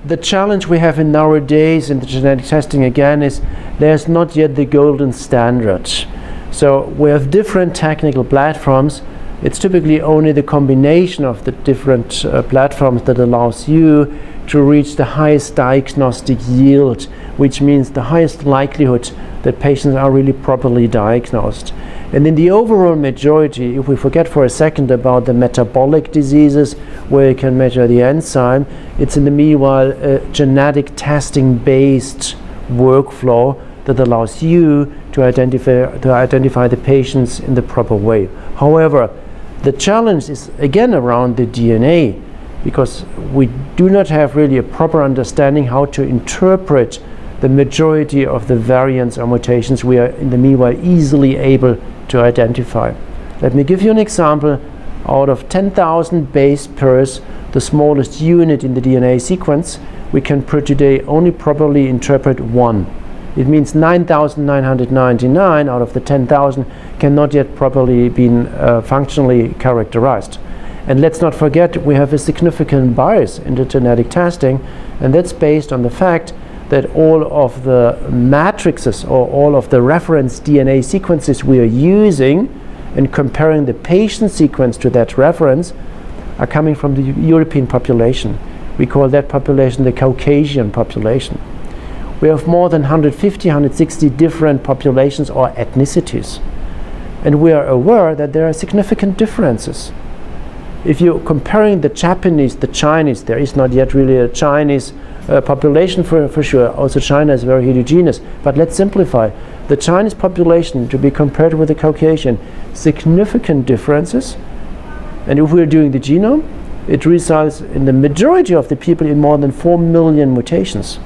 the challenge we have in nowadays in the genetic testing again is there's not yet the golden standard. So we have different technical platforms. It's typically only the combination of the different platforms that allows you to reach the highest diagnostic yield, which means the highest likelihood that patients are really properly diagnosed. And in the overall majority, if we forget for a second about the metabolic diseases where you can measure the enzyme, it's in the meanwhile a genetic testing based workflow that allows you to identify the patients in the proper way. However, the challenge is again around the DNA, because we do not have really a proper understanding how to interpret the majority of the variants or mutations we are in the meanwhile easily able to identify. Let me give you an example. Out of 10,000 base pairs, the smallest unit in the DNA sequence, we can per today only properly interpret one. It means 9,999 out of the 10,000 cannot yet properly be functionally characterized. And let's not forget, we have a significant bias in the genetic testing, and that's based on the fact that all of the matrices or all of the reference DNA sequences we are using and comparing the patient sequence to that reference are coming from the European population. We call that population the Caucasian population. We have more than 150, 160 different populations or ethnicities. And we are aware that there are significant differences. If you're comparing the Japanese, the Chinese, there is not yet really a Chinese population for sure. Also China is very heterogeneous. But let's simplify. The Chinese population to be compared with the Caucasian, significant differences. And if we're doing the genome, it results in the majority of the people in more than 4 million mutations.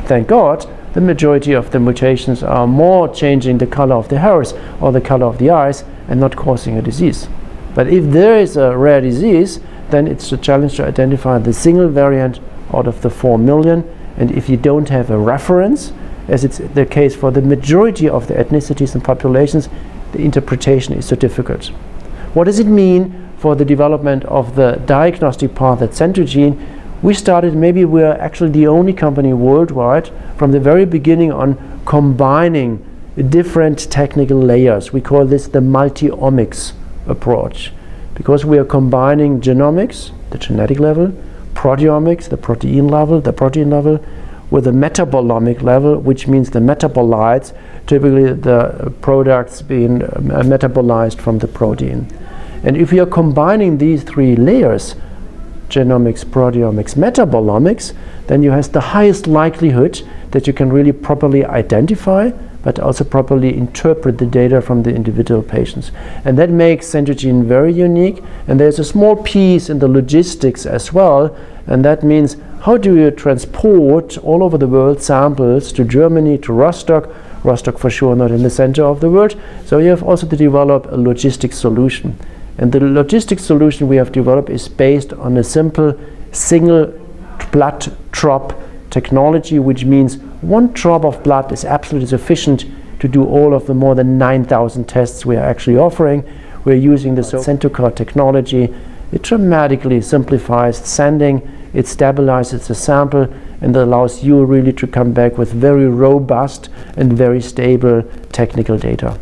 Thank God, the majority of the mutations are more changing the color of the hairs or the color of the eyes and not causing a disease. But if there is a rare disease, then it's a challenge to identify the single variant out of the 4 million. And if you don't have a reference, as it's the case for the majority of the ethnicities and populations, the interpretation is so difficult. What does it mean for the development of the diagnostic path at Centogene? We started, maybe we're actually the only company worldwide from the very beginning on combining different technical layers. We call this the multi-omics approach, because we are combining genomics, the genetic level, proteomics, the protein level, with the metabolomic level, which means the metabolites, typically the products being metabolized from the protein. And if we are combining these three layers, genomics, proteomics, metabolomics, then you have the highest likelihood that you can really properly identify but also properly interpret the data from the individual patients. And that makes Centogene very unique. And there's a small piece in the logistics as well, and that means how do you transport all over the world samples to Germany, to Rostock for sure not in the center of the world, so you have also to develop a logistics solution. And the logistics solution we have developed is based on a simple single blood drop technology, which means one drop of blood is absolutely sufficient to do all of the more than 9,000 tests we are actually offering. We're using the Centogene technology. It dramatically simplifies sending, it stabilizes the sample, and allows you really to come back with very robust and very stable technical data.